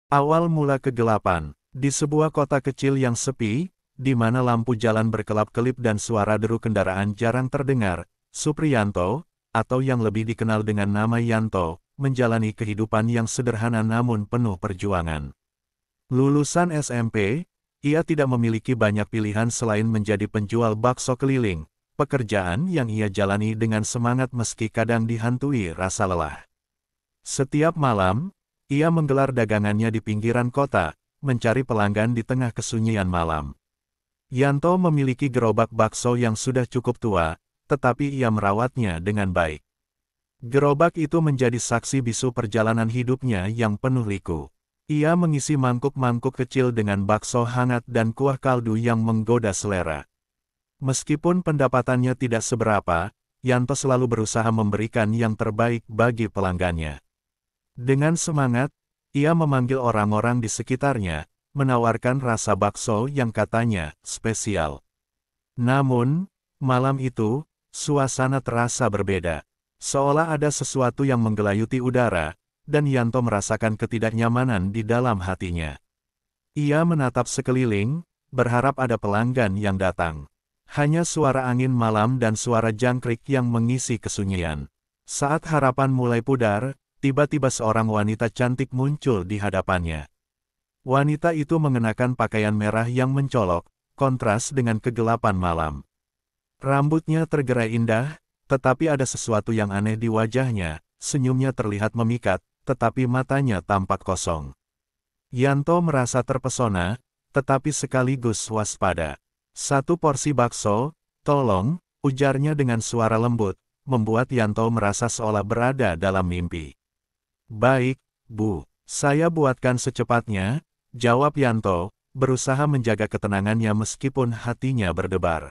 Awal mula kegelapan. Di sebuah kota kecil yang sepi, di mana lampu jalan berkelap-kelip dan suara deru kendaraan jarang terdengar, Supriyanto, atau yang lebih dikenal dengan nama Yanto, menjalani kehidupan yang sederhana namun penuh perjuangan. Lulusan SMP, ia tidak memiliki banyak pilihan selain menjadi penjual bakso keliling, pekerjaan yang ia jalani dengan semangat meski kadang dihantui rasa lelah. Setiap malam, ia menggelar dagangannya di pinggiran kota, mencari pelanggan di tengah kesunyian malam. Yanto memiliki gerobak bakso yang sudah cukup tua, tetapi ia merawatnya dengan baik. Gerobak itu menjadi saksi bisu perjalanan hidupnya yang penuh liku. Ia mengisi mangkuk-mangkuk kecil dengan bakso hangat dan kuah kaldu yang menggoda selera. Meskipun pendapatannya tidak seberapa, Yanto selalu berusaha memberikan yang terbaik bagi pelanggannya. Dengan semangat, ia memanggil orang-orang di sekitarnya, menawarkan rasa bakso yang katanya spesial. Namun, malam itu, suasana terasa berbeda. Seolah ada sesuatu yang menggelayuti udara, dan Yanto merasakan ketidaknyamanan di dalam hatinya. Ia menatap sekeliling, berharap ada pelanggan yang datang. Hanya suara angin malam dan suara jangkrik yang mengisi kesunyian. Saat harapan mulai pudar, tiba-tiba seorang wanita cantik muncul di hadapannya. Wanita itu mengenakan pakaian merah yang mencolok, kontras dengan kegelapan malam. Rambutnya tergerai indah, tetapi ada sesuatu yang aneh di wajahnya, senyumnya terlihat memikat, tetapi matanya tampak kosong. Yanto merasa terpesona, tetapi sekaligus waspada. "Satu porsi bakso, tolong," ujarnya dengan suara lembut, membuat Yanto merasa seolah berada dalam mimpi. "Baik, Bu. Saya buatkan secepatnya," jawab Yanto, berusaha menjaga ketenangannya meskipun hatinya berdebar.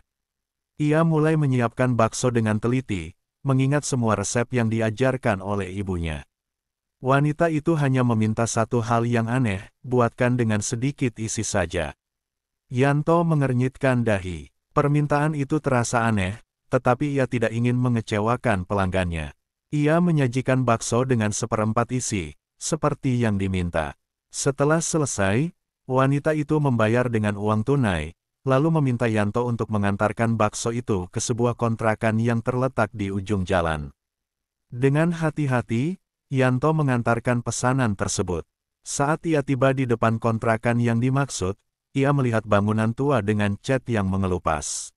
Ia mulai menyiapkan bakso dengan teliti, mengingat semua resep yang diajarkan oleh ibunya. Wanita itu hanya meminta satu hal yang aneh, buatkan dengan sedikit isi saja. Yanto mengernyitkan dahi. Permintaan itu terasa aneh, tetapi ia tidak ingin mengecewakan pelanggannya. Ia menyajikan bakso dengan seperempat isi, seperti yang diminta. Setelah selesai, wanita itu membayar dengan uang tunai, lalu meminta Yanto untuk mengantarkan bakso itu ke sebuah kontrakan yang terletak di ujung jalan. Dengan hati-hati, Yanto mengantarkan pesanan tersebut. Saat ia tiba di depan kontrakan yang dimaksud, ia melihat bangunan tua dengan cat yang mengelupas.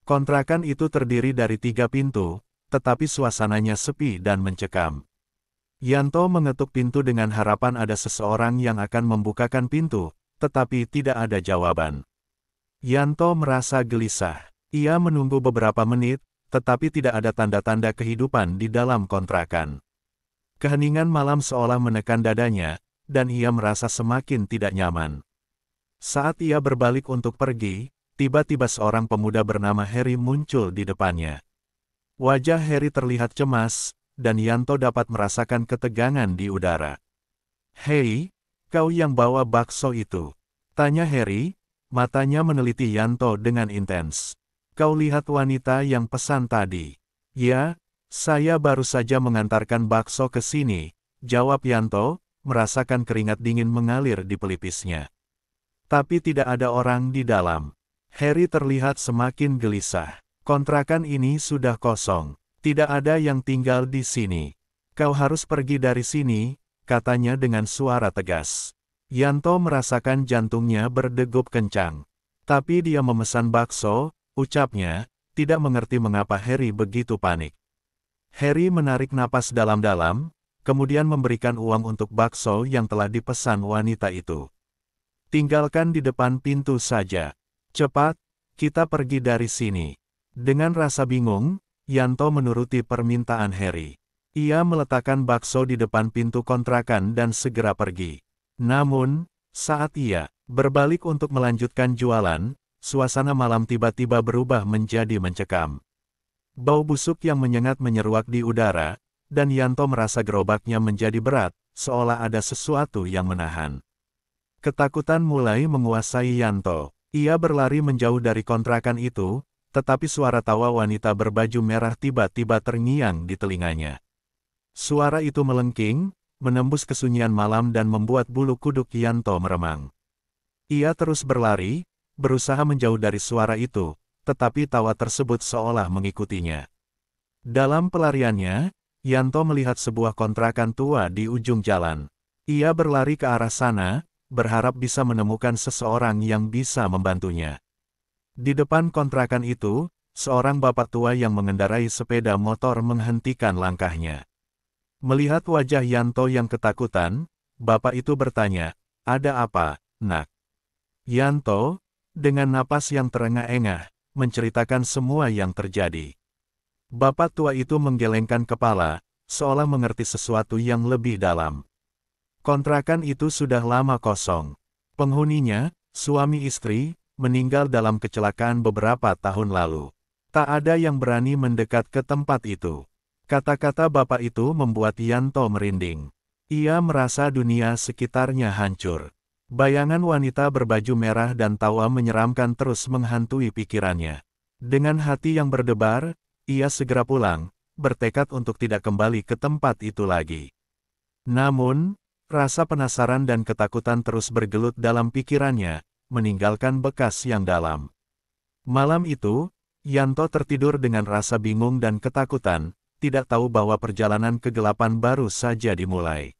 Kontrakan itu terdiri dari 3 pintu, tetapi suasananya sepi dan mencekam. Yanto mengetuk pintu dengan harapan ada seseorang yang akan membukakan pintu, tetapi tidak ada jawaban. Yanto merasa gelisah. Ia menunggu beberapa menit, tetapi tidak ada tanda-tanda kehidupan di dalam kontrakan. Keheningan malam seolah menekan dadanya, dan ia merasa semakin tidak nyaman. Saat ia berbalik untuk pergi, tiba-tiba seorang pemuda bernama Harry muncul di depannya. Wajah Harry terlihat cemas, dan Yanto dapat merasakan ketegangan di udara. "Hei, kau yang bawa bakso itu?" tanya Harry, matanya meneliti Yanto dengan intens. "Kau lihat wanita yang pesan tadi?" "Ya, saya baru saja mengantarkan bakso ke sini," jawab Yanto, merasakan keringat dingin mengalir di pelipisnya. Tapi tidak ada orang di dalam. Harry terlihat semakin gelisah. "Kontrakan ini sudah kosong. Tidak ada yang tinggal di sini. Kau harus pergi dari sini," katanya dengan suara tegas. Yanto merasakan jantungnya berdegup kencang. "Tapi dia memesan bakso," ucapnya, tidak mengerti mengapa Harry begitu panik. Harry menarik napas dalam-dalam, kemudian memberikan uang untuk bakso yang telah dipesan wanita itu. "Tinggalkan di depan pintu saja. Cepat, kita pergi dari sini." Dengan rasa bingung, Yanto menuruti permintaan Harry. Ia meletakkan bakso di depan pintu kontrakan dan segera pergi. Namun, saat ia berbalik untuk melanjutkan jualan, suasana malam tiba-tiba berubah menjadi mencekam. Bau busuk yang menyengat menyeruak di udara, dan Yanto merasa gerobaknya menjadi berat, seolah ada sesuatu yang menahan. Ketakutan mulai menguasai Yanto. Ia berlari menjauh dari kontrakan itu, tetapi suara tawa wanita berbaju merah tiba-tiba terngiang di telinganya. Suara itu melengking, menembus kesunyian malam dan membuat bulu kuduk Yanto meremang. Ia terus berlari, berusaha menjauh dari suara itu, tetapi tawa tersebut seolah mengikutinya. Dalam pelariannya, Yanto melihat sebuah kontrakan tua di ujung jalan. Ia berlari ke arah sana, berharap bisa menemukan seseorang yang bisa membantunya. Di depan kontrakan itu, seorang bapak tua yang mengendarai sepeda motor menghentikan langkahnya. Melihat wajah Yanto yang ketakutan, bapak itu bertanya, "Ada apa, nak?" Yanto, dengan napas yang terengah-engah, menceritakan semua yang terjadi. Bapak tua itu menggelengkan kepala, seolah mengerti sesuatu yang lebih dalam. Kontrakan itu sudah lama kosong. Penghuninya, suami istri, meninggal dalam kecelakaan beberapa tahun lalu. Tak ada yang berani mendekat ke tempat itu. Kata-kata bapak itu membuat Yanto merinding. Ia merasa dunia sekitarnya hancur. Bayangan wanita berbaju merah dan tawa menyeramkan terus menghantui pikirannya. Dengan hati yang berdebar, ia segera pulang, bertekad untuk tidak kembali ke tempat itu lagi. Namun, rasa penasaran dan ketakutan terus bergelut dalam pikirannya, meninggalkan bekas yang dalam. Malam itu, Yanto tertidur dengan rasa bingung dan ketakutan, tidak tahu bahwa perjalanan kegelapan baru saja dimulai.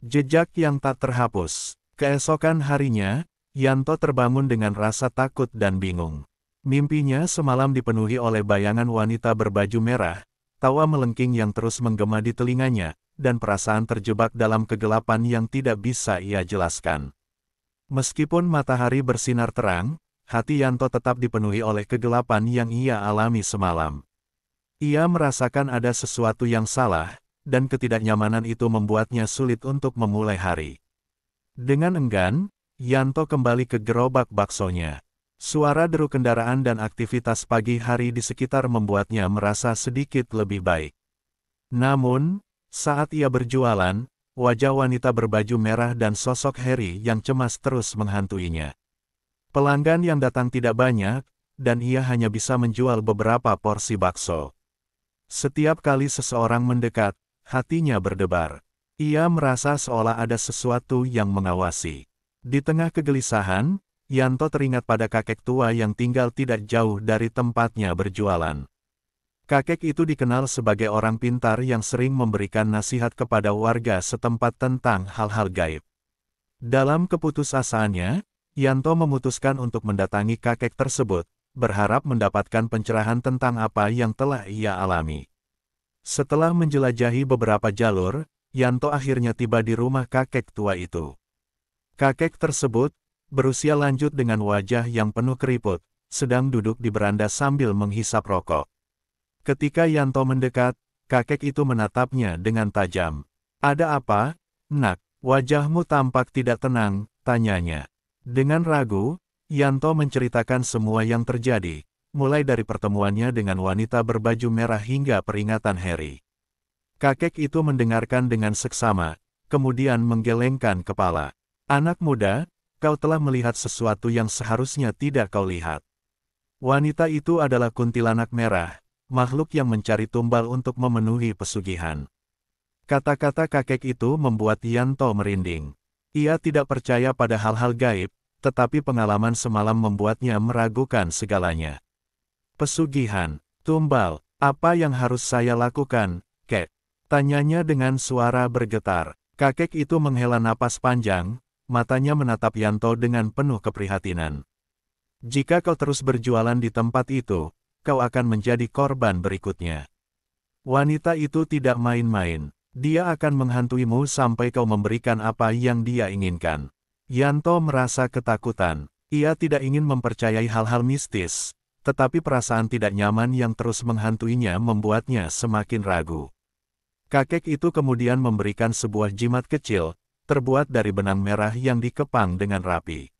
Jejak yang tak terhapus. Keesokan harinya, Yanto terbangun dengan rasa takut dan bingung. Mimpinya semalam dipenuhi oleh bayangan wanita berbaju merah, tawa melengking yang terus menggema di telinganya, dan perasaan terjebak dalam kegelapan yang tidak bisa ia jelaskan. Meskipun matahari bersinar terang, hati Yanto tetap dipenuhi oleh kegelapan yang ia alami semalam. Ia merasakan ada sesuatu yang salah, dan ketidaknyamanan itu membuatnya sulit untuk memulai hari. Dengan enggan, Yanto kembali ke gerobak baksonya. Suara deru kendaraan dan aktivitas pagi hari di sekitar membuatnya merasa sedikit lebih baik. Namun, saat ia berjualan, wajah wanita berbaju merah dan sosok Harry yang cemas terus menghantuinya. Pelanggan yang datang tidak banyak, dan ia hanya bisa menjual beberapa porsi bakso. Setiap kali seseorang mendekat, hatinya berdebar. Ia merasa seolah ada sesuatu yang mengawasi. Di tengah kegelisahan, Yanto teringat pada kakek tua yang tinggal tidak jauh dari tempatnya berjualan. Kakek itu dikenal sebagai orang pintar yang sering memberikan nasihat kepada warga setempat tentang hal-hal gaib. Dalam keputusasaannya, Yanto memutuskan untuk mendatangi kakek tersebut, berharap mendapatkan pencerahan tentang apa yang telah ia alami. Setelah menjelajahi beberapa jalur, Yanto akhirnya tiba di rumah kakek tua itu. Kakek tersebut, berusia lanjut dengan wajah yang penuh keriput, sedang duduk di beranda sambil menghisap rokok. Ketika Yanto mendekat, kakek itu menatapnya dengan tajam. "Ada apa, nak? Wajahmu tampak tidak tenang," tanyanya. Dengan ragu, Yanto menceritakan semua yang terjadi, mulai dari pertemuannya dengan wanita berbaju merah hingga peringatan Harry. Kakek itu mendengarkan dengan seksama, kemudian menggelengkan kepala. "Anak muda, kau telah melihat sesuatu yang seharusnya tidak kau lihat. Wanita itu adalah kuntilanak merah, makhluk yang mencari tumbal untuk memenuhi pesugihan." Kata-kata kakek itu membuat Yanto merinding. Ia tidak percaya pada hal-hal gaib, tetapi pengalaman semalam membuatnya meragukan segalanya. "Pesugihan, tumbal, apa yang harus saya lakukan, Kek?" tanyanya dengan suara bergetar. Kakek itu menghela napas panjang, matanya menatap Yanto dengan penuh keprihatinan. "Jika kau terus berjualan di tempat itu, kau akan menjadi korban berikutnya. Wanita itu tidak main-main. Dia akan menghantuimu sampai kau memberikan apa yang dia inginkan." Yanto merasa ketakutan. Ia tidak ingin mempercayai hal-hal mistis, tetapi perasaan tidak nyaman yang terus menghantuinya membuatnya semakin ragu. Kakek itu kemudian memberikan sebuah jimat kecil, terbuat dari benang merah yang dikepang dengan rapi.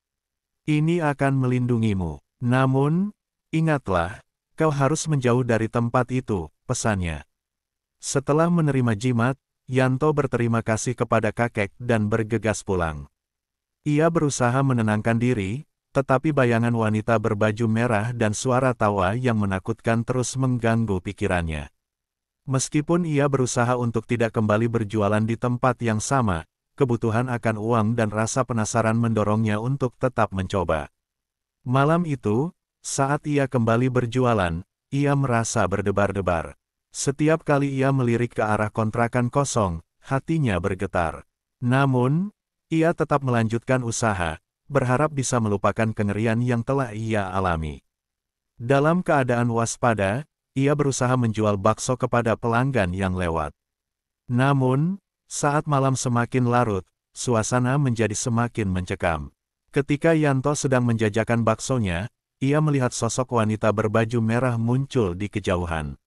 "Ini akan melindungimu. Namun, ingatlah, kau harus menjauh dari tempat itu," pesannya. Setelah menerima jimat, Yanto berterima kasih kepada kakek dan bergegas pulang. Ia berusaha menenangkan diri, tetapi bayangan wanita berbaju merah dan suara tawa yang menakutkan terus mengganggu pikirannya. Meskipun ia berusaha untuk tidak kembali berjualan di tempat yang sama, kebutuhan akan uang dan rasa penasaran mendorongnya untuk tetap mencoba. Malam itu, saat ia kembali berjualan, ia merasa berdebar-debar. Setiap kali ia melirik ke arah kontrakan kosong, hatinya bergetar. Namun, ia tetap melanjutkan usaha, berharap bisa melupakan kengerian yang telah ia alami. Dalam keadaan waspada, ia berusaha menjual bakso kepada pelanggan yang lewat. Namun, saat malam semakin larut, suasana menjadi semakin mencekam. Ketika Yanto sedang menjajakan baksonya, ia melihat sosok wanita berbaju merah muncul di kejauhan.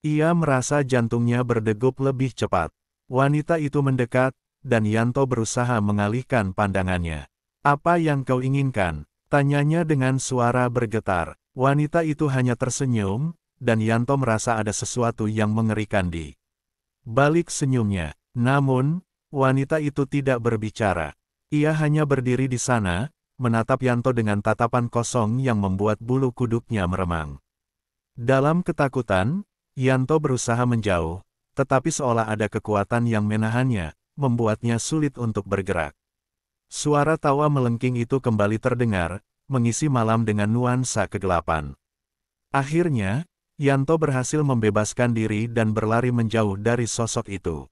Ia merasa jantungnya berdegup lebih cepat. Wanita itu mendekat, dan Yanto berusaha mengalihkan pandangannya. "Apa yang kau inginkan?" tanyanya dengan suara bergetar. Wanita itu hanya tersenyum, dan Yanto merasa ada sesuatu yang mengerikan di balik senyumnya. Namun, wanita itu tidak berbicara. Ia hanya berdiri di sana, menatap Yanto dengan tatapan kosong yang membuat bulu kuduknya meremang. Dalam ketakutan, Yanto berusaha menjauh, tetapi seolah ada kekuatan yang menahannya, membuatnya sulit untuk bergerak. Suara tawa melengking itu kembali terdengar, mengisi malam dengan nuansa kegelapan. Akhirnya, Yanto berhasil membebaskan diri dan berlari menjauh dari sosok itu.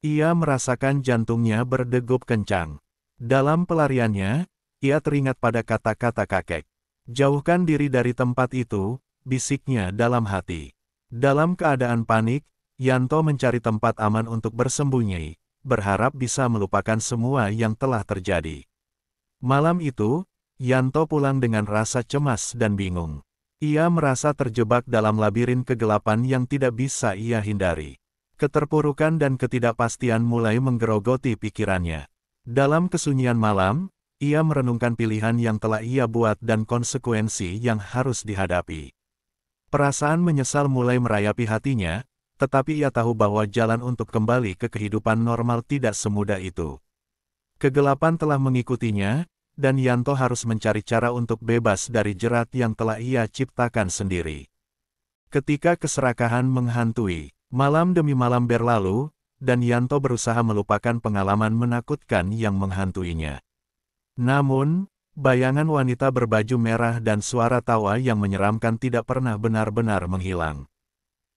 Ia merasakan jantungnya berdegup kencang. Dalam pelariannya, ia teringat pada kata-kata kakek. "Jauhkan diri dari tempat itu," bisiknya dalam hati. Dalam keadaan panik, Yanto mencari tempat aman untuk bersembunyi, berharap bisa melupakan semua yang telah terjadi. Malam itu, Yanto pulang dengan rasa cemas dan bingung. Ia merasa terjebak dalam labirin kegelapan yang tidak bisa ia hindari. Keterpurukan dan ketidakpastian mulai menggerogoti pikirannya. Dalam kesunyian malam, ia merenungkan pilihan yang telah ia buat dan konsekuensi yang harus dihadapi. Perasaan menyesal mulai merayapi hatinya, tetapi ia tahu bahwa jalan untuk kembali ke kehidupan normal tidak semudah itu. Kegelapan telah mengikutinya, dan Yanto harus mencari cara untuk bebas dari jerat yang telah ia ciptakan sendiri. Ketika keserakahan menghantui, malam demi malam berlalu, dan Yanto berusaha melupakan pengalaman menakutkan yang menghantuinya. Namun, bayangan wanita berbaju merah dan suara tawa yang menyeramkan tidak pernah benar-benar menghilang.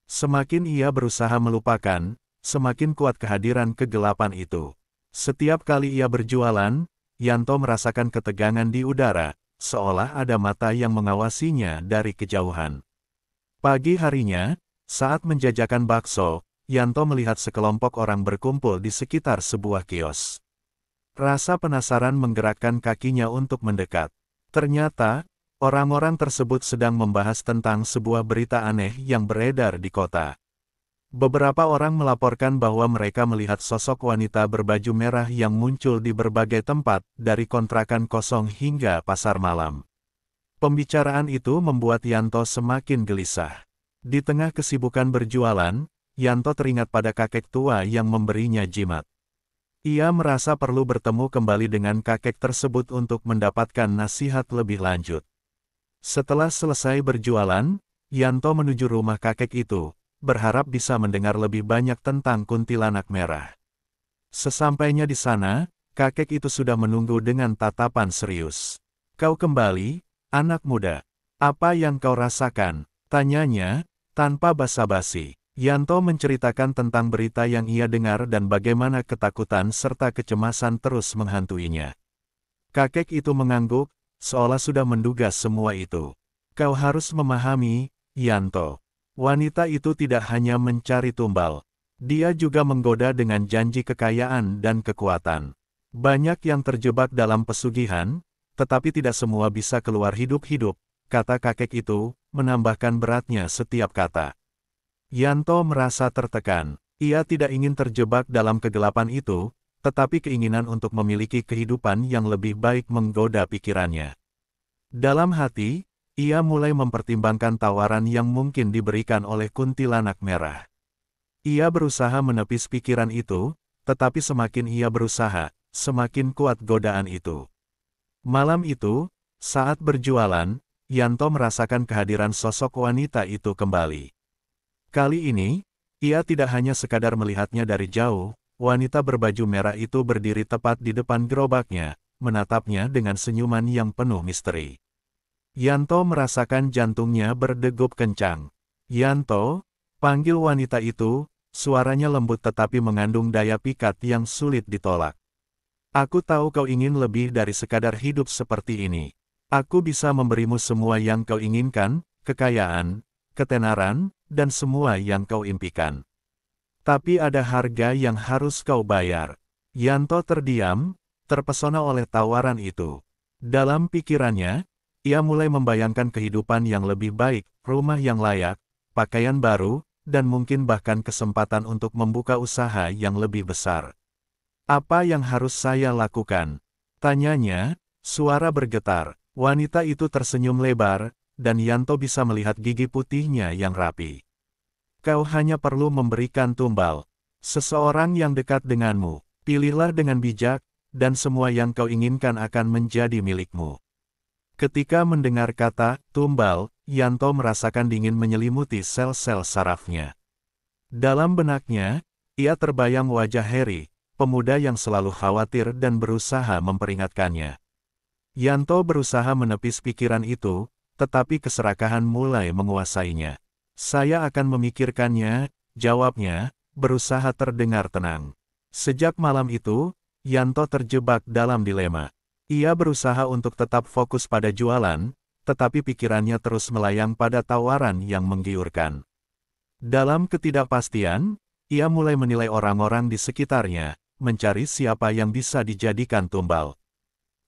Semakin ia berusaha melupakan, semakin kuat kehadiran kegelapan itu. Setiap kali ia berjualan, Yanto merasakan ketegangan di udara, seolah ada mata yang mengawasinya dari kejauhan. Pagi harinya, saat menjajakan bakso, Yanto melihat sekelompok orang berkumpul di sekitar sebuah kios. Rasa penasaran menggerakkan kakinya untuk mendekat. Ternyata, orang-orang tersebut sedang membahas tentang sebuah berita aneh yang beredar di kota. Beberapa orang melaporkan bahwa mereka melihat sosok wanita berbaju merah yang muncul di berbagai tempat, dari kontrakan kosong hingga pasar malam. Pembicaraan itu membuat Yanto semakin gelisah. Di tengah kesibukan berjualan, Yanto teringat pada kakek tua yang memberinya jimat. Ia merasa perlu bertemu kembali dengan kakek tersebut untuk mendapatkan nasihat lebih lanjut. Setelah selesai berjualan, Yanto menuju rumah kakek itu, berharap bisa mendengar lebih banyak tentang kuntilanak merah. Sesampainya di sana, kakek itu sudah menunggu dengan tatapan serius. "Kau kembali, anak muda. Apa yang kau rasakan?" tanyanya, tanpa basa-basi. Yanto menceritakan tentang berita yang ia dengar dan bagaimana ketakutan serta kecemasan terus menghantuinya. Kakek itu mengangguk, seolah sudah menduga semua itu. "Kau harus memahami, Yanto. Wanita itu tidak hanya mencari tumbal. Dia juga menggoda dengan janji kekayaan dan kekuatan. Banyak yang terjebak dalam pesugihan, tetapi tidak semua bisa keluar hidup-hidup," kata kakek itu, menambahkan beratnya setiap kata. Yanto merasa tertekan. Ia tidak ingin terjebak dalam kegelapan itu, tetapi keinginan untuk memiliki kehidupan yang lebih baik menggoda pikirannya. Dalam hati, ia mulai mempertimbangkan tawaran yang mungkin diberikan oleh kuntilanak merah. Ia berusaha menepis pikiran itu, tetapi semakin ia berusaha, semakin kuat godaan itu. Malam itu, saat berjualan, Yanto merasakan kehadiran sosok wanita itu kembali. Kali ini, Ia tidak hanya sekadar melihatnya dari jauh, wanita berbaju merah itu berdiri tepat di depan gerobaknya, menatapnya dengan senyuman yang penuh misteri. Yanto merasakan jantungnya berdegup kencang. "Yanto," panggil wanita itu, suaranya lembut tetapi mengandung daya pikat yang sulit ditolak. "Aku tahu kau ingin lebih dari sekadar hidup seperti ini. Aku bisa memberimu semua yang kau inginkan, kekayaan, ketenaran, dan semua yang kau impikan. Tapi ada harga yang harus kau bayar." Yanto terdiam, terpesona oleh tawaran itu. Dalam pikirannya, ia mulai membayangkan kehidupan yang lebih baik, rumah yang layak, pakaian baru, dan mungkin bahkan kesempatan untuk membuka usaha yang lebih besar. "Apa yang harus saya lakukan?" tanyanya, suara bergetar. Wanita itu tersenyum lebar, dan Yanto bisa melihat gigi putihnya yang rapi. "Kau hanya perlu memberikan tumbal. Seseorang yang dekat denganmu. Pilihlah dengan bijak, dan semua yang kau inginkan akan menjadi milikmu." Ketika mendengar kata tumbal, Yanto merasakan dingin menyelimuti sel-sel sarafnya. Dalam benaknya, ia terbayang wajah Harry, pemuda yang selalu khawatir dan berusaha memperingatkannya. Yanto berusaha menepis pikiran itu, tetapi keserakahan mulai menguasainya. "Saya akan memikirkannya," jawabnya, berusaha terdengar tenang. Sejak malam itu, Yanto terjebak dalam dilema. Ia berusaha untuk tetap fokus pada jualan, tetapi pikirannya terus melayang pada tawaran yang menggiurkan. Dalam ketidakpastian, ia mulai menilai orang-orang di sekitarnya, mencari siapa yang bisa dijadikan tumbal.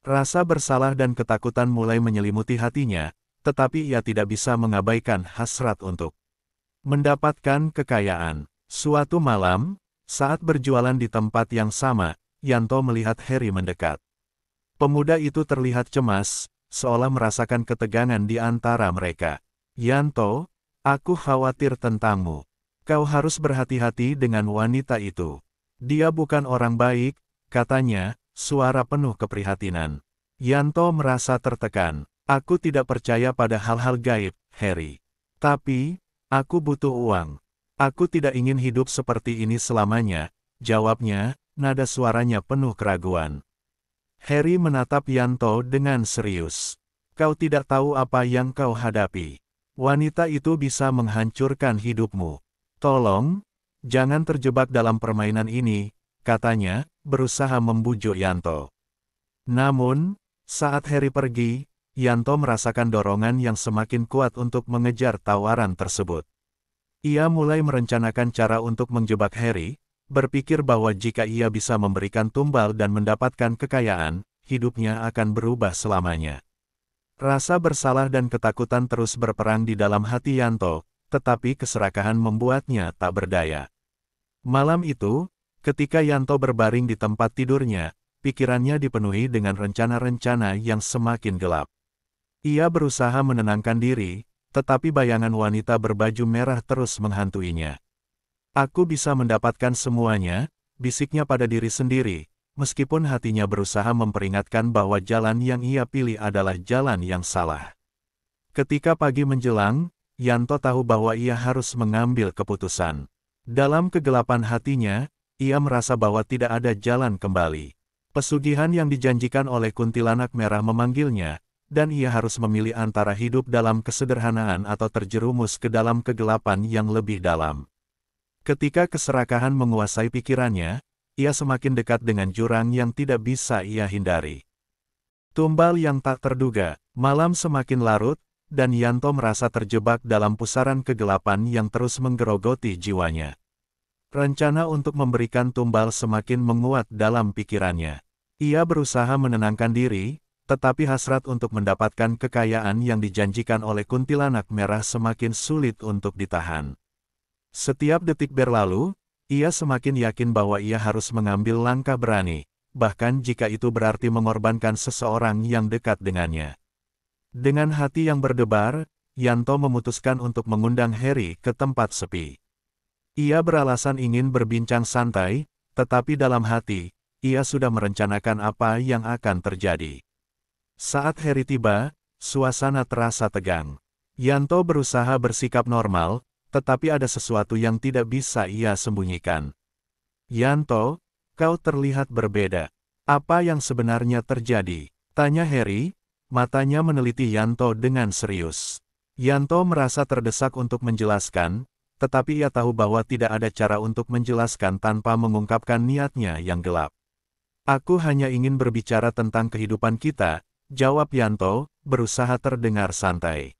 Rasa bersalah dan ketakutan mulai menyelimuti hatinya, tetapi ia tidak bisa mengabaikan hasrat untuk mendapatkan kekayaan. Suatu malam, saat berjualan di tempat yang sama, Yanto melihat Harry mendekat. Pemuda itu terlihat cemas, seolah merasakan ketegangan di antara mereka. "Yanto, aku khawatir tentangmu. Kau harus berhati-hati dengan wanita itu. Dia bukan orang baik," katanya, suara penuh keprihatinan. Yanto merasa tertekan. "Aku tidak percaya pada hal-hal gaib, Harry. Tapi, aku butuh uang. Aku tidak ingin hidup seperti ini selamanya," jawabnya, nada suaranya penuh keraguan. Harry menatap Yanto dengan serius. "Kau tidak tahu apa yang kau hadapi. Wanita itu bisa menghancurkan hidupmu. Tolong, jangan terjebak dalam permainan ini," katanya, berusaha membujuk Yanto. Namun, saat Harry pergi, Yanto merasakan dorongan yang semakin kuat untuk mengejar tawaran tersebut. Ia mulai merencanakan cara untuk menjebak Harry, berpikir bahwa jika ia bisa memberikan tumbal dan mendapatkan kekayaan, hidupnya akan berubah selamanya. Rasa bersalah dan ketakutan terus berperang di dalam hati Yanto, tetapi keserakahan membuatnya tak berdaya. Malam itu, ketika Yanto berbaring di tempat tidurnya, pikirannya dipenuhi dengan rencana-rencana yang semakin gelap. Ia berusaha menenangkan diri, tetapi bayangan wanita berbaju merah terus menghantuinya. "Aku bisa mendapatkan semuanya," bisiknya pada diri sendiri, meskipun hatinya berusaha memperingatkan bahwa jalan yang ia pilih adalah jalan yang salah. Ketika pagi menjelang, Yanto tahu bahwa ia harus mengambil keputusan. Dalam kegelapan hatinya, ia merasa bahwa tidak ada jalan kembali. Pesugihan yang dijanjikan oleh kuntilanak merah memanggilnya, dan ia harus memilih antara hidup dalam kesederhanaan atau terjerumus ke dalam kegelapan yang lebih dalam. Ketika keserakahan menguasai pikirannya, ia semakin dekat dengan jurang yang tidak bisa ia hindari. Tumbal yang tak terduga, malam semakin larut, dan Yanto merasa terjebak dalam pusaran kegelapan yang terus menggerogoti jiwanya. Rencana untuk memberikan tumbal semakin menguat dalam pikirannya. Ia berusaha menenangkan diri, tetapi hasrat untuk mendapatkan kekayaan yang dijanjikan oleh kuntilanak merah semakin sulit untuk ditahan. Setiap detik berlalu, ia semakin yakin bahwa ia harus mengambil langkah berani, bahkan jika itu berarti mengorbankan seseorang yang dekat dengannya. Dengan hati yang berdebar, Yanto memutuskan untuk mengundang Harry ke tempat sepi. Ia beralasan ingin berbincang santai, tetapi dalam hati, ia sudah merencanakan apa yang akan terjadi. Saat Harry tiba, suasana terasa tegang. Yanto berusaha bersikap normal, tetapi ada sesuatu yang tidak bisa ia sembunyikan. Yanto, kau terlihat berbeda. Apa yang sebenarnya terjadi? Tanya Harry, matanya meneliti Yanto dengan serius. Yanto merasa terdesak untuk menjelaskan, tetapi ia tahu bahwa tidak ada cara untuk menjelaskan tanpa mengungkapkan niatnya yang gelap. Aku hanya ingin berbicara tentang kehidupan kita, jawab Yanto, berusaha terdengar santai.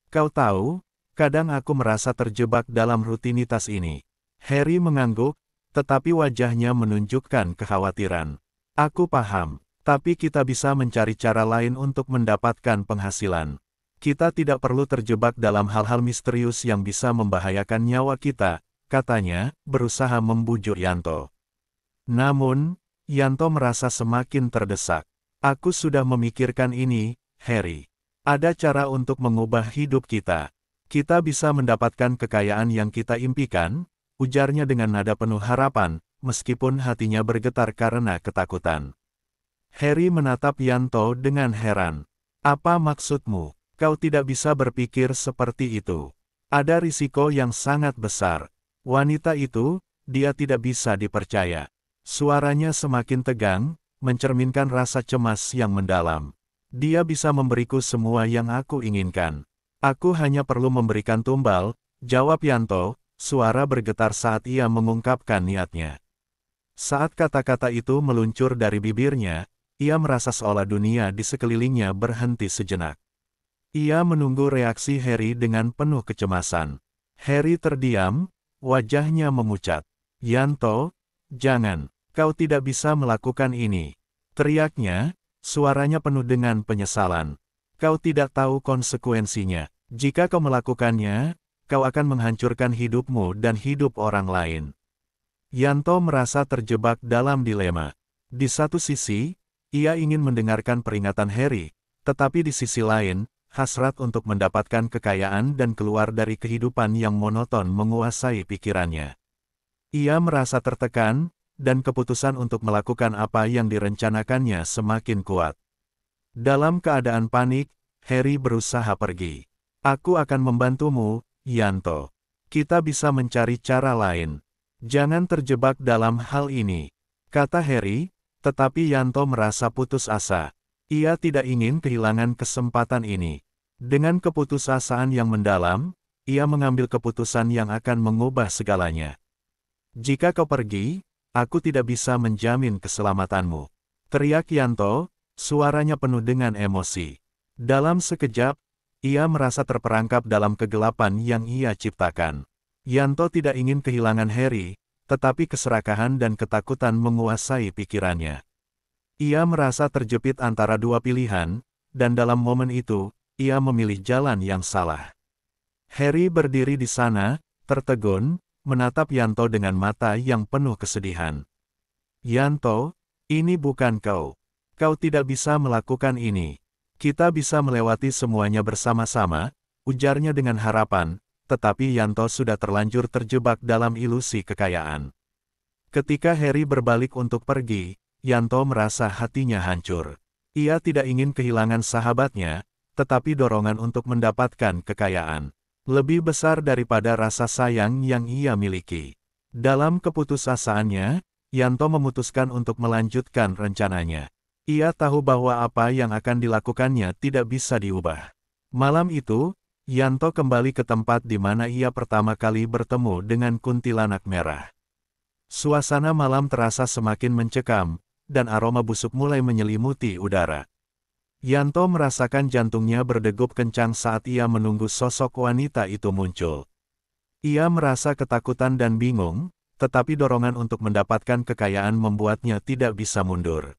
Kau tahu, kadang aku merasa terjebak dalam rutinitas ini. Harry mengangguk, tetapi wajahnya menunjukkan kekhawatiran. Aku paham, tapi kita bisa mencari cara lain untuk mendapatkan penghasilan. Kita tidak perlu terjebak dalam hal-hal misterius yang bisa membahayakan nyawa kita, katanya, berusaha membujuk Yanto. Namun, Yanto merasa semakin terdesak. Aku sudah memikirkan ini, Harry. Ada cara untuk mengubah hidup kita. Kita bisa mendapatkan kekayaan yang kita impikan, ujarnya dengan nada penuh harapan, meskipun hatinya bergetar karena ketakutan. Harry menatap Yanto dengan heran. Apa maksudmu? Kau tidak bisa berpikir seperti itu. Ada risiko yang sangat besar. Wanita itu, dia tidak bisa dipercaya. Suaranya semakin tegang, mencerminkan rasa cemas yang mendalam. Dia bisa memberiku semua yang aku inginkan. Aku hanya perlu memberikan tumbal, jawab Yanto, suara bergetar saat ia mengungkapkan niatnya. Saat kata-kata itu meluncur dari bibirnya, ia merasa seolah dunia di sekelilingnya berhenti sejenak. Ia menunggu reaksi Harry dengan penuh kecemasan. Harry terdiam, wajahnya memucat. Yanto, jangan, kau tidak bisa melakukan ini. Teriaknya, suaranya penuh dengan penyesalan. Kau tidak tahu konsekuensinya. Jika kau melakukannya, kau akan menghancurkan hidupmu dan hidup orang lain. Yanto merasa terjebak dalam dilema. Di satu sisi, ia ingin mendengarkan peringatan Harry, tetapi di sisi lain, hasrat untuk mendapatkan kekayaan dan keluar dari kehidupan yang monoton menguasai pikirannya. Ia merasa tertekan, dan keputusan untuk melakukan apa yang direncanakannya semakin kuat. Dalam keadaan panik, Harry berusaha pergi. Aku akan membantumu, Yanto. Kita bisa mencari cara lain. Jangan terjebak dalam hal ini, kata Harry, tetapi Yanto merasa putus asa. Ia tidak ingin kehilangan kesempatan ini. Dengan keputusasaan yang mendalam, ia mengambil keputusan yang akan mengubah segalanya. Jika kau pergi, aku tidak bisa menjamin keselamatanmu. Teriak Yanto, suaranya penuh dengan emosi. Dalam sekejap, ia merasa terperangkap dalam kegelapan yang ia ciptakan. Yanto tidak ingin kehilangan Harry, tetapi keserakahan dan ketakutan menguasai pikirannya. Ia merasa terjepit antara dua pilihan, dan dalam momen itu, ia memilih jalan yang salah. Harry berdiri di sana, tertegun, menatap Yanto dengan mata yang penuh kesedihan. Yanto, ini bukan kau. Kau tidak bisa melakukan ini. Kita bisa melewati semuanya bersama-sama, ujarnya dengan harapan, tetapi Yanto sudah terlanjur terjebak dalam ilusi kekayaan. Ketika Harry berbalik untuk pergi, Yanto merasa hatinya hancur. Ia tidak ingin kehilangan sahabatnya, tetapi dorongan untuk mendapatkan kekayaan lebih besar daripada rasa sayang yang ia miliki. Dalam keputusasaannya, Yanto memutuskan untuk melanjutkan rencananya. Ia tahu bahwa apa yang akan dilakukannya tidak bisa diubah. Malam itu, Yanto kembali ke tempat di mana ia pertama kali bertemu dengan kuntilanak merah. Suasana malam terasa semakin mencekam, dan aroma busuk mulai menyelimuti udara. Yanto merasakan jantungnya berdegup kencang saat ia menunggu sosok wanita itu muncul. Ia merasa ketakutan dan bingung, tetapi dorongan untuk mendapatkan kekayaan membuatnya tidak bisa mundur.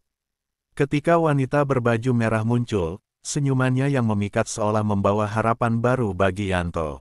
Ketika wanita berbaju merah muncul, senyumannya yang memikat seolah membawa harapan baru bagi Yanto.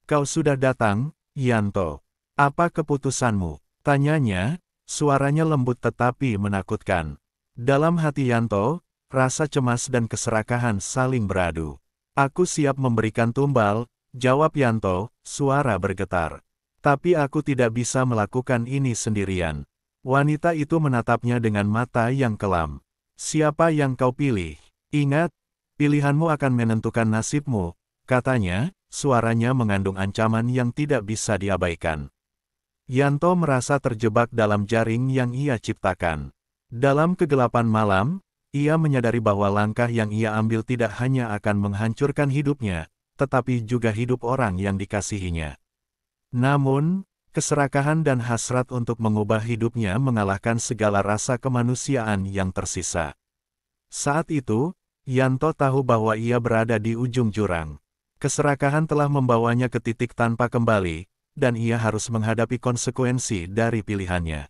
Kau sudah datang, Yanto. Apa keputusanmu? Tanyanya, suaranya lembut tetapi menakutkan. Dalam hati Yanto, rasa cemas dan keserakahan saling beradu. Aku siap memberikan tumbal, jawab Yanto, suara bergetar. Tapi aku tidak bisa melakukan ini sendirian. Wanita itu menatapnya dengan mata yang kelam. Siapa yang kau pilih? Ingat, pilihanmu akan menentukan nasibmu, katanya, suaranya mengandung ancaman yang tidak bisa diabaikan. Yanto merasa terjebak dalam jaring yang ia ciptakan. Dalam kegelapan malam, ia menyadari bahwa langkah yang ia ambil tidak hanya akan menghancurkan hidupnya, tetapi juga hidup orang yang dikasihinya. Namun, keserakahan dan hasrat untuk mengubah hidupnya mengalahkan segala rasa kemanusiaan yang tersisa. Saat itu, Yanto tahu bahwa ia berada di ujung jurang. Keserakahan telah membawanya ke titik tanpa kembali, dan ia harus menghadapi konsekuensi dari pilihannya.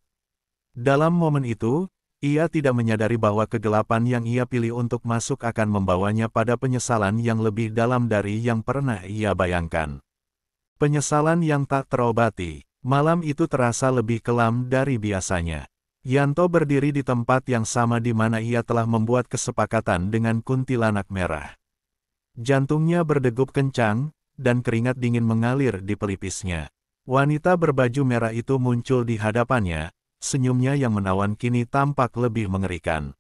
Dalam momen itu, ia tidak menyadari bahwa kegelapan yang ia pilih untuk masuk akan membawanya pada penyesalan yang lebih dalam dari yang pernah ia bayangkan. Penyesalan yang tak terobati. Malam itu terasa lebih kelam dari biasanya. Yanto berdiri di tempat yang sama di mana ia telah membuat kesepakatan dengan kuntilanak merah. Jantungnya berdegup kencang, dan keringat dingin mengalir di pelipisnya. Wanita berbaju merah itu muncul di hadapannya, senyumnya yang menawan kini tampak lebih mengerikan.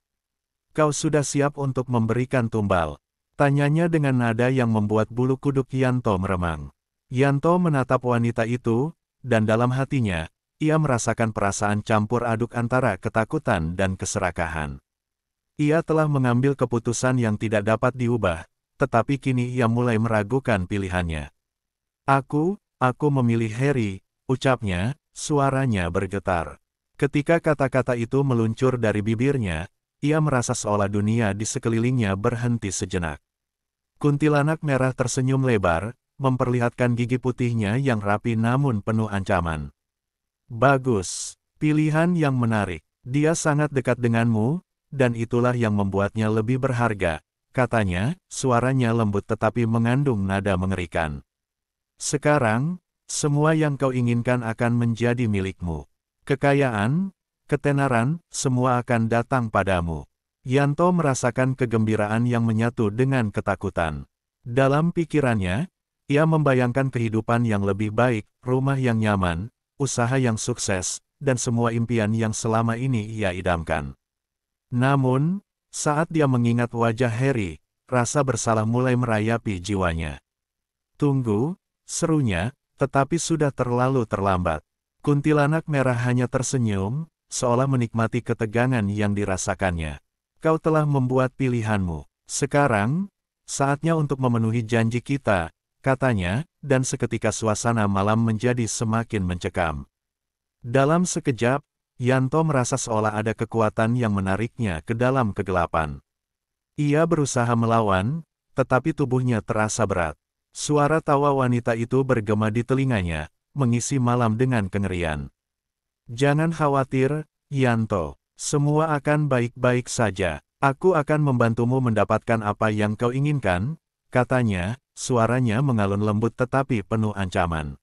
"Kau sudah siap untuk memberikan tumbal?" tanyanya dengan nada yang membuat bulu kuduk Yanto meremang. Yanto menatap wanita itu, dan dalam hatinya, ia merasakan perasaan campur aduk antara ketakutan dan keserakahan. Ia telah mengambil keputusan yang tidak dapat diubah, tetapi kini ia mulai meragukan pilihannya. Aku memilih Harry," ucapnya, suaranya bergetar. Ketika kata-kata itu meluncur dari bibirnya, ia merasa seolah dunia di sekelilingnya berhenti sejenak. Kuntilanak merah tersenyum lebar, memperlihatkan gigi putihnya yang rapi namun penuh ancaman. "Bagus, pilihan yang menarik. Dia sangat dekat denganmu, dan itulah yang membuatnya lebih berharga," katanya, suaranya lembut tetapi mengandung nada mengerikan. "Sekarang, semua yang kau inginkan akan menjadi milikmu. Kekayaan, ketenaran, semua akan datang padamu." Yanto merasakan kegembiraan yang menyatu dengan ketakutan. Dalam pikirannya, ia membayangkan kehidupan yang lebih baik, rumah yang nyaman, usaha yang sukses, dan semua impian yang selama ini ia idamkan. Namun, saat dia mengingat wajah Harry, rasa bersalah mulai merayapi jiwanya. "Tunggu," serunya, tetapi sudah terlalu terlambat. Kuntilanak merah hanya tersenyum, seolah menikmati ketegangan yang dirasakannya. "Kau telah membuat pilihanmu. Sekarang, saatnya untuk memenuhi janji kita," katanya, dan seketika suasana malam menjadi semakin mencekam. Dalam sekejap, Yanto merasa seolah ada kekuatan yang menariknya ke dalam kegelapan. Ia berusaha melawan, tetapi tubuhnya terasa berat. Suara tawa wanita itu bergema di telinganya, mengisi malam dengan kengerian. "Jangan khawatir, Yanto. Semua akan baik-baik saja. Aku akan membantumu mendapatkan apa yang kau inginkan," katanya, suaranya mengalun lembut tetapi penuh ancaman.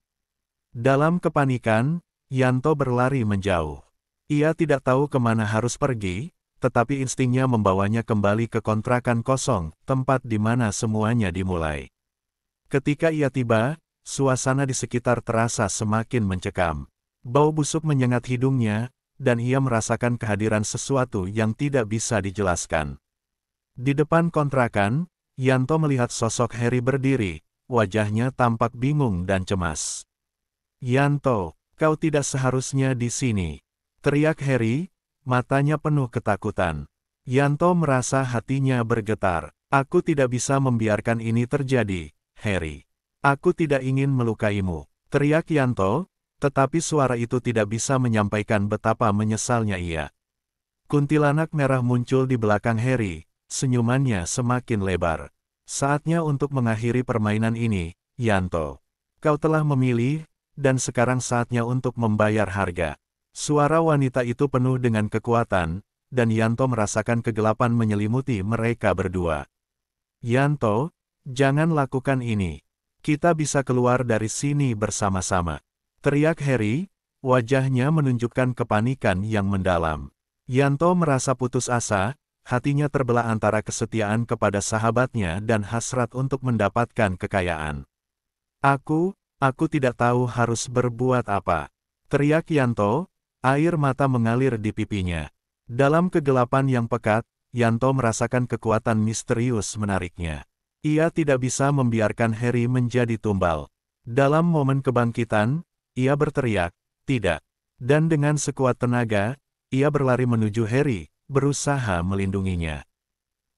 Dalam kepanikan, Yanto berlari menjauh. Ia tidak tahu kemana harus pergi, tetapi instingnya membawanya kembali ke kontrakan kosong, tempat di mana semuanya dimulai. Ketika ia tiba, suasana di sekitar terasa semakin mencekam. Bau busuk menyengat hidungnya, dan ia merasakan kehadiran sesuatu yang tidak bisa dijelaskan. Di depan kontrakan, Yanto melihat sosok Harry berdiri, wajahnya tampak bingung dan cemas. "Yanto, kau tidak seharusnya di sini," teriak Harry, matanya penuh ketakutan. Yanto merasa hatinya bergetar. "Aku tidak bisa membiarkan ini terjadi, Harry. Aku tidak ingin melukaimu," teriak Yanto, tetapi suara itu tidak bisa menyampaikan betapa menyesalnya ia. Kuntilanak merah muncul di belakang Harry, senyumannya semakin lebar. "Saatnya untuk mengakhiri permainan ini, Yanto. Kau telah memilih, dan sekarang saatnya untuk membayar harga." Suara wanita itu penuh dengan kekuatan, dan Yanto merasakan kegelapan menyelimuti mereka berdua. "Yanto, jangan lakukan ini. Kita bisa keluar dari sini bersama-sama," teriak Harry, wajahnya menunjukkan kepanikan yang mendalam. Yanto merasa putus asa, hatinya terbelah antara kesetiaan kepada sahabatnya dan hasrat untuk mendapatkan kekayaan. Aku tidak tahu harus berbuat apa," teriak Yanto, air mata mengalir di pipinya. Dalam kegelapan yang pekat, Yanto merasakan kekuatan misterius menariknya. Ia tidak bisa membiarkan Harry menjadi tumbal. Dalam momen kebangkitan, ia berteriak, "Tidak!" Dan dengan sekuat tenaga, ia berlari menuju Harry, berusaha melindunginya.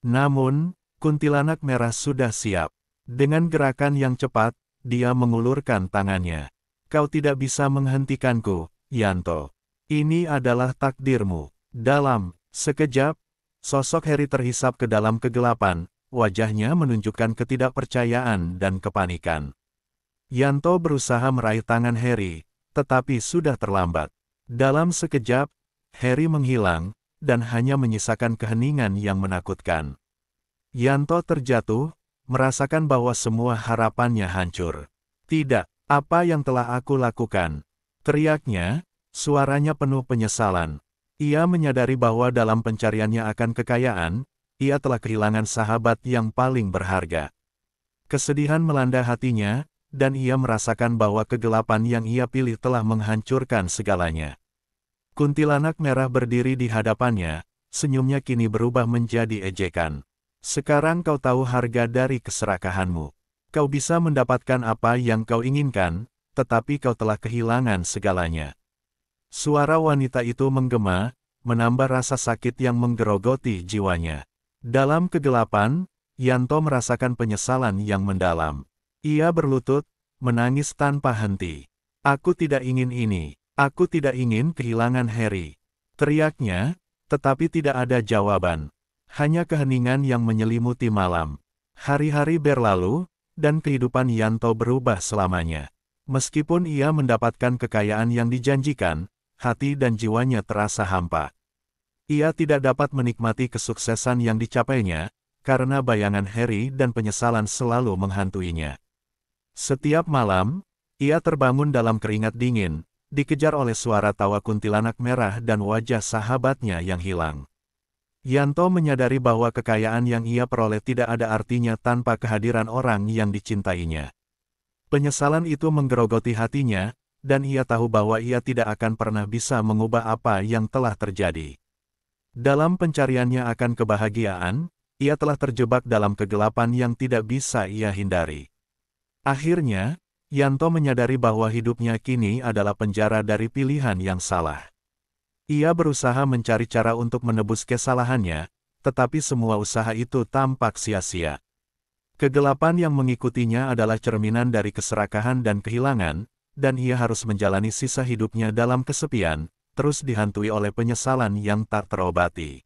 Namun, kuntilanak merah sudah siap. Dengan gerakan yang cepat, dia mengulurkan tangannya. "Kau tidak bisa menghentikanku, Yanto. Ini adalah takdirmu." Dalam sekejap, sosok Harry terhisap ke dalam kegelapan, wajahnya menunjukkan ketidakpercayaan dan kepanikan. Yanto berusaha meraih tangan Harry, tetapi sudah terlambat. Dalam sekejap, Harry menghilang, dan hanya menyisakan keheningan yang menakutkan. Yanto terjatuh, merasakan bahwa semua harapannya hancur. "Tidak, apa yang telah aku lakukan?" teriaknya, suaranya penuh penyesalan. Ia menyadari bahwa dalam pencariannya akan kekayaan, ia telah kehilangan sahabat yang paling berharga. Kesedihan melanda hatinya, dan ia merasakan bahwa kegelapan yang ia pilih telah menghancurkan segalanya. Kuntilanak merah berdiri di hadapannya, senyumnya kini berubah menjadi ejekan. "Sekarang kau tahu harga dari keserakahanmu. Kau bisa mendapatkan apa yang kau inginkan, tetapi kau telah kehilangan segalanya." Suara wanita itu menggema, menambah rasa sakit yang menggerogoti jiwanya. Dalam kegelapan, Yanto merasakan penyesalan yang mendalam. Ia berlutut, menangis tanpa henti. "Aku tidak ingin ini. Aku tidak ingin kehilangan Harry." teriaknya, tetapi tidak ada jawaban. Hanya keheningan yang menyelimuti malam. Hari-hari berlalu, dan kehidupan Yanto berubah selamanya. Meskipun ia mendapatkan kekayaan yang dijanjikan, hati dan jiwanya terasa hampa. Ia tidak dapat menikmati kesuksesan yang dicapainya, karena bayangan Harry dan penyesalan selalu menghantuinya. Setiap malam, ia terbangun dalam keringat dingin, dikejar oleh suara tawa kuntilanak merah dan wajah sahabatnya yang hilang. Yanto menyadari bahwa kekayaan yang ia peroleh tidak ada artinya tanpa kehadiran orang yang dicintainya. Penyesalan itu menggerogoti hatinya, dan ia tahu bahwa ia tidak akan pernah bisa mengubah apa yang telah terjadi. Dalam pencariannya akan kebahagiaan, ia telah terjebak dalam kegelapan yang tidak bisa ia hindari. Akhirnya, Yanto menyadari bahwa hidupnya kini adalah penjara dari pilihan yang salah. Ia berusaha mencari cara untuk menebus kesalahannya, tetapi semua usaha itu tampak sia-sia. Kegelapan yang mengikutinya adalah cerminan dari keserakahan dan kehilangan, dan ia harus menjalani sisa hidupnya dalam kesepian, terus dihantui oleh penyesalan yang tak terobati.